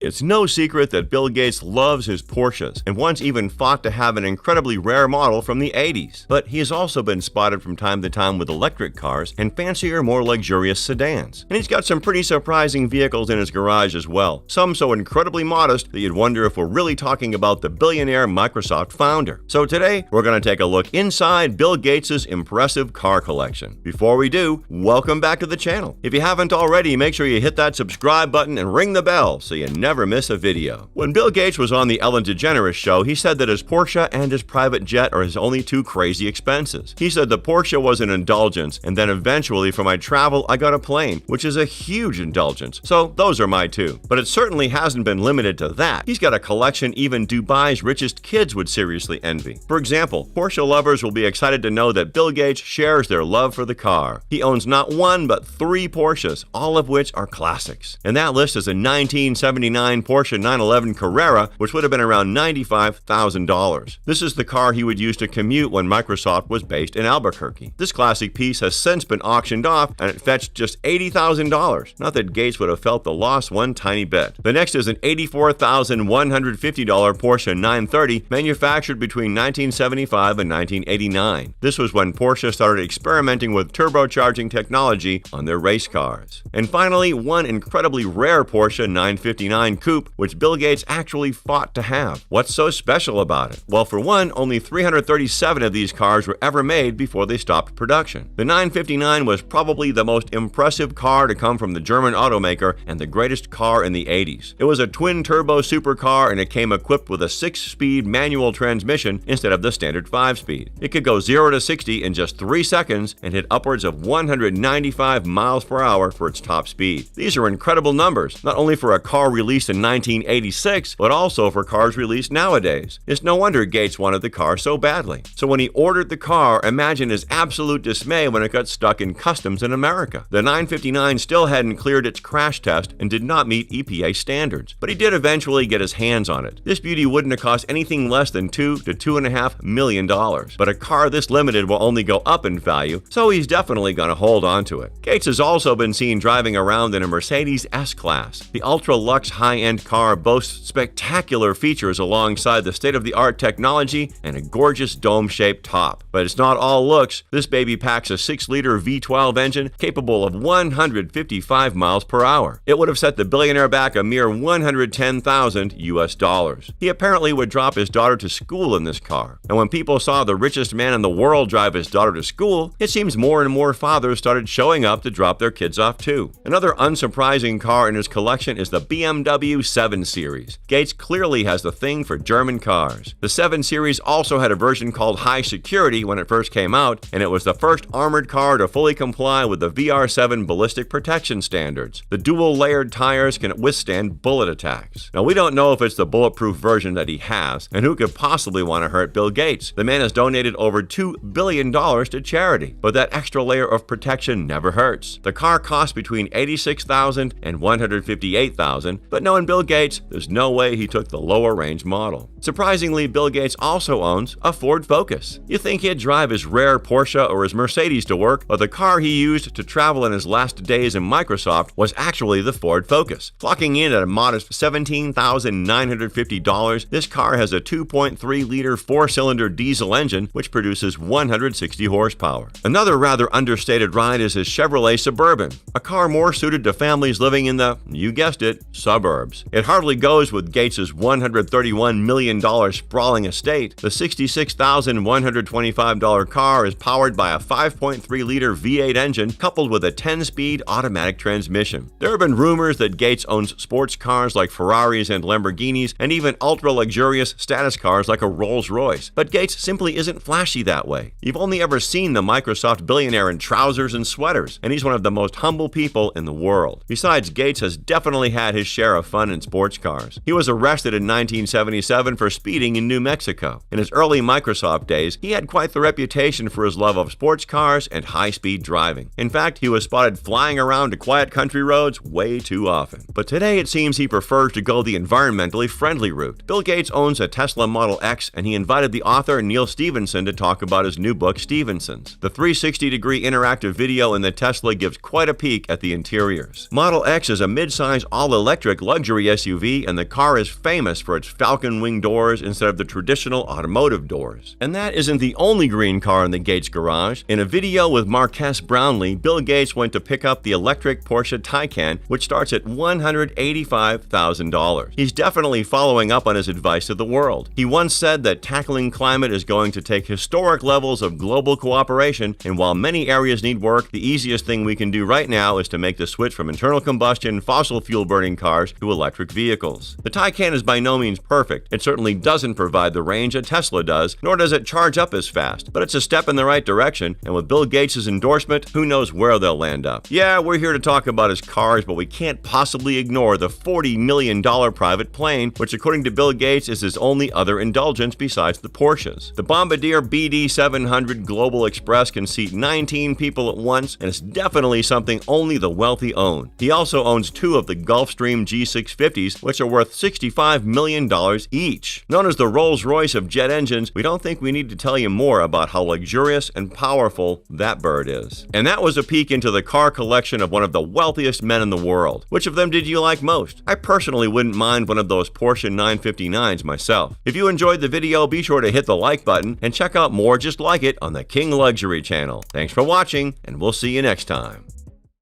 It's no secret that Bill Gates loves his Porsches and once even fought to have an incredibly rare model from the 80s. But he has also been spotted from time to time with electric cars and fancier, more luxurious sedans. And he's got some pretty surprising vehicles in his garage as well, some so incredibly modest that you'd wonder if we're really talking about the billionaire Microsoft founder. So today, we're going to take a look inside Bill Gates' impressive car collection. Before we do, welcome back to the channel. If you haven't already, make sure you hit that subscribe button and ring the bell so you never miss a video. When Bill Gates was on the Ellen DeGeneres show, he said that his Porsche and his private jet are his only two crazy expenses. He said the Porsche was an indulgence, and then eventually for my travel, I got a plane, which is a huge indulgence. So those are my two. But it certainly hasn't been limited to that. He's got a collection even Dubai's richest kids would seriously envy. For example, Porsche lovers will be excited to know that Bill Gates shares their love for the car. He owns not one, but 3 Porsches, all of which are classics. And that list is a 1979 Porsche 911 Carrera, which would have been around $95,000. This is the car he would use to commute when Microsoft was based in Albuquerque. This classic piece has since been auctioned off, and it fetched just $80,000. Not that Gates would have felt the loss one tiny bit. The next is an $84,150 Porsche 930, manufactured between 1975 and 1989. This was when Porsche started experimenting with turbocharging technology on their race cars. And finally, one incredibly rare Porsche 959 Coupe, which Bill Gates actually fought to have. What's so special about it? Well, for one, only 337 of these cars were ever made before they stopped production. The 959 was probably the most impressive car to come from the German automaker and the greatest car in the 80s. It was a twin-turbo supercar, and it came equipped with a 6-speed manual transmission instead of the standard 5-speed. It could go 0 to 60 in just 3 seconds and hit upwards of 195 miles per hour for its top speed. These are incredible numbers, not only for a car released in 1986, but also for cars released nowadays. It's no wonder Gates wanted the car so badly. So when he ordered the car, imagine his absolute dismay when it got stuck in customs in America. The 959 still hadn't cleared its crash test and did not meet EPA standards, but he did eventually get his hands on it. This beauty wouldn't have cost anything less than $2 to $2.5 million, but a car this limited will only go up in value, so he's definitely going to hold on to it. Gates has also been seen driving around in a Mercedes S-Class. The ultra-luxe high-end car boasts spectacular features alongside the state-of-the-art technology and a gorgeous dome-shaped top. But it's not all looks. This baby packs a 6-liter V12 engine capable of 155 miles per hour. It would have set the billionaire back a mere $110,000 US. He apparently would drop his daughter to school in this car. And when people saw the richest man in the world drive his daughter to school, it seems more and more fathers started showing up to drop their kids off too. Another unsurprising car in his collection is the BMW 7 Series. Gates clearly has the thing for German cars. The 7 Series also had a version called High Security when it first came out, and it was the first armored car to fully comply with the VR7 ballistic protection standards. The dual-layered tires can withstand bullet attacks. Now, we don't know if it's the bulletproof version that he has, and who could possibly want to hurt Bill Gates? The man has donated over $2 billion to charity, but that extra layer of protection never hurts. The car costs between $86,000 and $158,000, but knowing Bill Gates, there's no way he took the lower range model. Surprisingly, Bill Gates also owns a Ford Focus. You think he'd drive his rare Porsche or his Mercedes to work, but the car he used to travel in his last days in Microsoft was actually the Ford Focus. Clocking in at a modest $17,950, this car has a 2.3-liter 4-cylinder diesel engine which produces 160 horsepower. Another rather understated ride is his Chevrolet Suburban, a car more suited to families living in the, you guessed it, suburbs. It hardly goes with Gates' $131 million sprawling estate. The $66,125 car is powered by a 5.3-liter V8 engine coupled with a 10-speed automatic transmission. There have been rumors that Gates owns sports cars like Ferraris and Lamborghinis, and even ultra-luxurious status cars like a Rolls-Royce. But Gates simply isn't flashy that way. You've only ever seen the Microsoft billionaire in trousers and sweaters, and he's one of the most humble people in the world. Besides, Gates has definitely had his share of fun in sports cars. He was arrested in 1977 for speeding in New Mexico. In his early Microsoft days, he had quite the reputation for his love of sports cars and high-speed driving. In fact, he was spotted flying around to quiet country roads way too often. But today it seems he prefers to go the environmentally friendly route. Bill Gates owns a Tesla Model X, and he invited the author Neal Stephenson to talk about his new book, Stephensons. The 360-degree interactive video in the Tesla gives quite a peek at the interiors. Model X is a mid-size all-electric luxury SUV, and the car is famous for its falcon wing doors instead of the traditional automotive doors. And that isn't the only green car in the Gates garage. In a video with Marques Brownlee, Bill Gates went to pick up the electric Porsche Taycan, which starts at $185,000. He's definitely following up on his advice to the world. He once said that tackling climate is going to take historic levels of global cooperation, and while many areas need work, the easiest thing we can do right now is to make the switch from internal combustion, fossil fuel burning cars to electric vehicles. The Taycan is by no means perfect. It certainly doesn't provide the range a Tesla does, nor does it charge up as fast, but it's a step in the right direction, and with Bill Gates' endorsement, who knows where they'll land up. Yeah, we're here to talk about his cars, but we can't possibly ignore the $40 million private plane, which according to Bill Gates is his only other indulgence besides the Porsches. The Bombardier BD700 Global Express can seat 19 people at once, and it's definitely something only the wealthy own. He also owns two of the Gulfstream G650s, which are worth $65 million each. Known as the Rolls-Royce of jet engines, we don't think we need to tell you more about how luxurious and powerful that bird is. And that was a peek into the car collection of one of the wealthiest men in the world. Which of them did you like most? I personally wouldn't mind one of those Porsche 959s myself. If you enjoyed the video, be sure to hit the like button and check out more just like it on the King Luxury channel. Thanks for watching, and we'll see you next time.